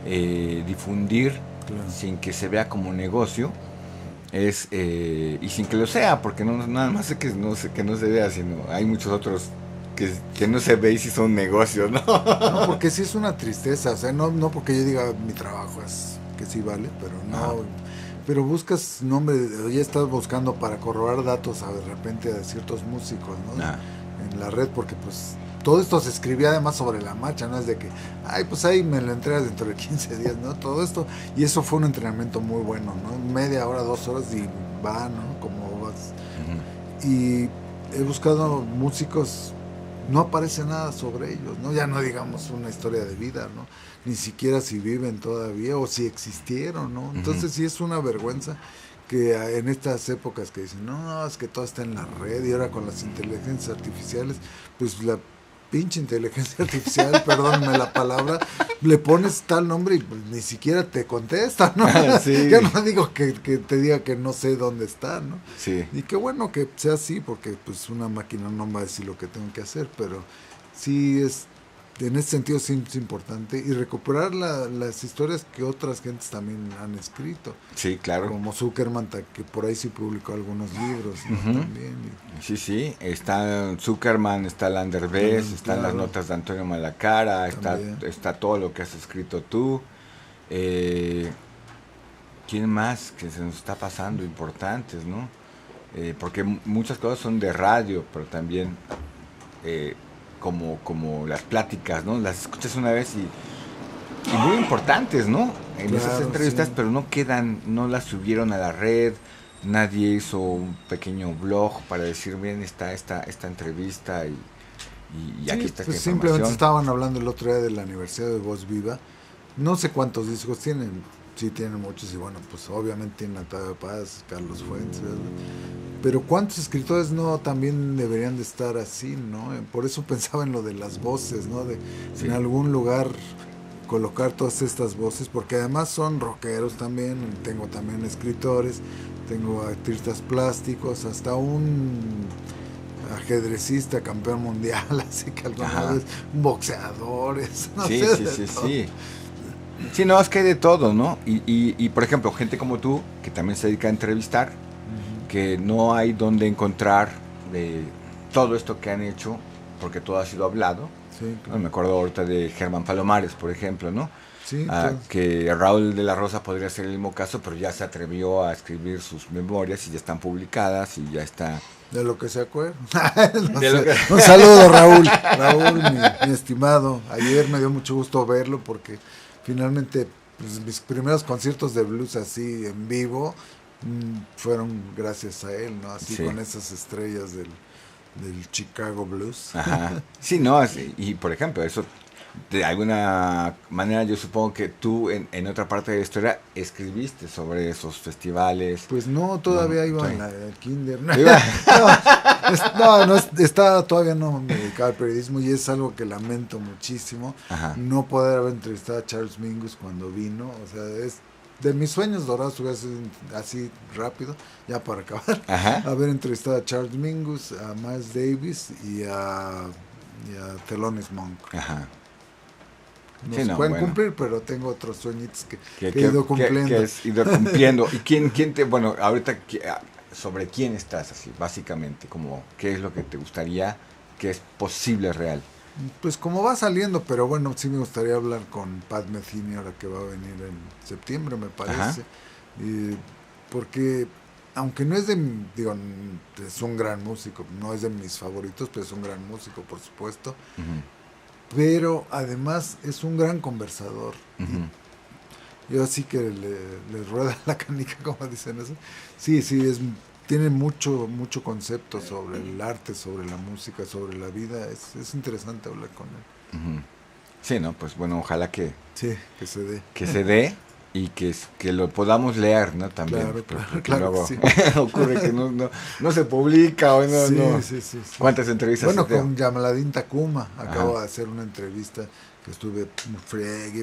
difundir sin que se vea como negocio, y sin que lo sea, porque no nada más es que no se vea, sino hay muchos otros que no se ve y si son negocios, ¿no? No, porque sí es una tristeza, o sea, no porque yo diga mi trabajo es que sí vale, pero no, pero buscas nombre, ya estás buscando para corroborar datos de repente de ciertos músicos, ¿no? En la red, porque pues todo esto se escribía además sobre la marcha, no es de que, pues ahí me lo entregas dentro de 15 días, ¿no? Todo esto, y eso fue un entrenamiento muy bueno, ¿no? Media hora, 2 horas y va, ¿no? Como vas. Y he buscado músicos, no aparece nada sobre ellos, ¿no? Ya no digamos una historia de vida, ¿no? Ni siquiera si viven todavía o si existieron, ¿no? Entonces sí es una vergüenza que en estas épocas que dicen, no, es que todo está en la red, y ahora con las inteligencias artificiales, pues la pinche inteligencia artificial, perdónenme la palabra, le pones tal nombre y pues ni siquiera te contesta, ¿no? Sí. Yo no digo que te diga que no sé dónde está, ¿no? Sí. Y qué bueno que sea así, porque pues una máquina no va a decir lo que tengo que hacer, pero sí es, en ese sentido sí es importante, y recuperar las historias que otras gentes también han escrito. Sí, claro. Como Zuckerman, que por ahí sí publicó algunos libros, ¿no? También. Sí, está Zuckerman, está Landerbez, están las notas de Antonio Malacara, está todo lo que has escrito tú. ¿Quién más que se nos está pasando importantes, no? Porque muchas cosas son de radio, pero también como las pláticas, ¿no? Las escuchas una vez y muy importantes, ¿no? En esas entrevistas, pero no quedan, no las subieron a la red, nadie hizo un pequeño blog para decir, bien, está esta entrevista y aquí está pues esta simplemente información. Estaban hablando el otro día de la Universidad de Voz Viva, no sé cuántos discos tienen, Sí, tienen muchos, y bueno, pues obviamente tienen Octavio Paz, Carlos Fuentes, ¿verdad? Pero ¿cuántos escritores no también deberían de estar así, ¿no? Por eso pensaba en lo de las voces, ¿no? De Sí. en algún lugar colocar todas estas voces, porque además son rockeros también, tengo también escritores, tengo artistas plásticos, hasta un ajedrecista campeón mundial, así que alguna Ajá. vez, boxeadores, no Sí, sé, sí, de sí, todo. sí. Sí, no, es que hay de todo, ¿no? Y, por ejemplo, gente como tú, que también se dedica a entrevistar, que no hay donde encontrar todo esto que han hecho, porque todo ha sido hablado. Sí, ¿No? claro. Me acuerdo ahorita de Germán Palomares, por ejemplo, ¿no? Sí, todo. Que Raúl de la Rosa podría ser el mismo caso, pero ya se atrevió a escribir sus memorias y ya están publicadas y ya está. De lo que se acuerda. No De lo sé. que- Un saludo, Raúl. Raúl, mi estimado. Ayer me dio mucho gusto verlo porque finalmente pues, mis primeros conciertos de blues así en vivo fueron gracias a él, ¿no? Así Sí. con esas estrellas del Chicago Blues. Ajá. Sí, no, y por ejemplo, eso de alguna manera yo supongo que tú en otra parte de la historia escribiste sobre esos festivales. Pues no, todavía No, iba sí. en la kinder. Iba. Todavía no me dedicaba al periodismo y es algo que lamento muchísimo. Ajá. No poder haber entrevistado a Charles Mingus cuando vino. O sea, es de mis sueños dorados, hubiera sido así rápido, ya para acabar. Ajá. Haber entrevistado a Charles Mingus, a Miles Davis y a Thelonious Monk. Ajá. No Sí, se no, pueden bueno. cumplir, pero tengo otros sueñitos que Que he ido cumpliendo. que has ido cumpliendo. ¿Y quién te, bueno, ahorita sobre quién estás así, básicamente? Como, ¿qué es lo que te gustaría que es posible real? Pues como va saliendo, pero bueno, sí me gustaría hablar con Pat Metheny ahora que va a venir en septiembre, me parece. Ajá. Porque aunque no es digo, es un gran músico, no es de mis favoritos, pero es un gran músico, por supuesto. Ujú, Pero además es un gran conversador. ujú. Yo así que le rueda la canica, como dicen eso. Sí, tiene mucho concepto sobre el arte, sobre la música, sobre la vida. Es interesante hablar con él. Ujú. Sí, no, pues bueno, ojalá que Sí, que se dé. se dé y que lo podamos leer, ¿no? También. Claro, claro, porque claro luego que ocurre que no se publica o no, Sí, no. sí. ¿Cuántas entrevistas? Bueno, se te- con Yamaladín Takuma acabo Ajá. de hacer una entrevista que estuve friegue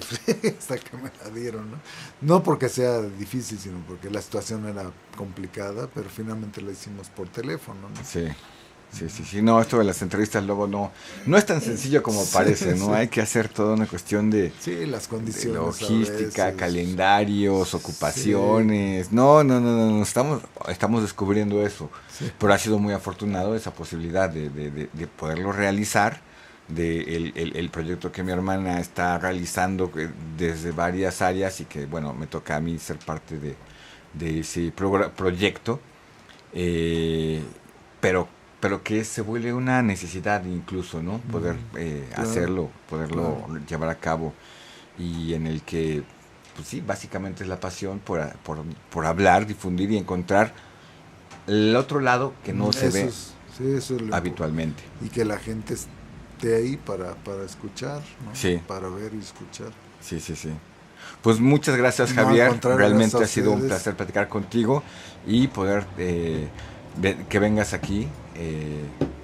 hasta que me la dieron, ¿no? No porque sea difícil, sino porque la situación era complicada, pero finalmente la hicimos por teléfono, ¿no? Sí, no, esto de las entrevistas luego no es tan sencillo como Sí, parece, ¿no? sí. Hay que hacer toda una cuestión de Sí, las condiciones. a logística, veces. calendarios, ocupaciones. No, estamos descubriendo eso. Sí. Pero ha sido muy afortunado esa posibilidad de poderlo realizar, de el proyecto que mi hermana está realizando desde varias áreas y que, bueno, me toca a mí ser parte de ese proyecto, pero que se vuelve una necesidad incluso, ¿no? Poder claro, hacerlo, poderlo claro. llevar a cabo y en el que, pues sí, básicamente es la pasión por hablar, difundir y encontrar el otro lado que no se ve Eso es lo habitualmente. Y que la gente esté ahí para escuchar, ¿no? Sí. Para ver y escuchar. Sí. Pues muchas gracias, No, al Javier. contrario, Realmente gracias a ha sido un ustedes. placer platicar contigo y poder que vengas aquí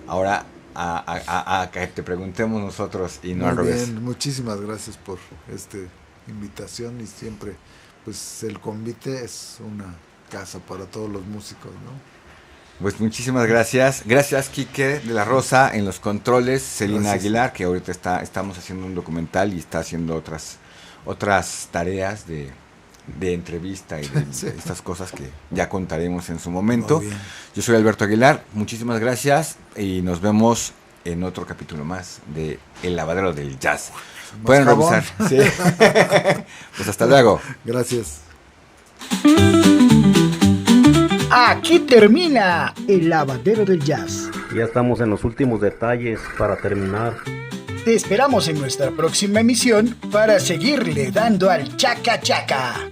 ahora a que te preguntemos nosotros y no Muy al revés. bien, muchísimas gracias por esta invitación y siempre, pues el convite es una casa para todos los músicos, ¿no? Pues muchísimas gracias. Gracias, Quique de la Rosa en los controles, Celina Gracias. Aguilar, que ahorita estamos haciendo un documental y está haciendo otras tareas de entrevista y de Sí. estas cosas que ya contaremos en su momento. Muy bien. Yo soy Alberto Aguilar, muchísimas gracias y nos vemos en otro capítulo más de El Lavadero del Jazz. Pueden jabón. revisar. Sí. Pues hasta luego. Gracias. Aquí termina el lavadero del jazz. Ya estamos en los últimos detalles para terminar. Te esperamos en nuestra próxima emisión para seguirle dando al chaca chaca.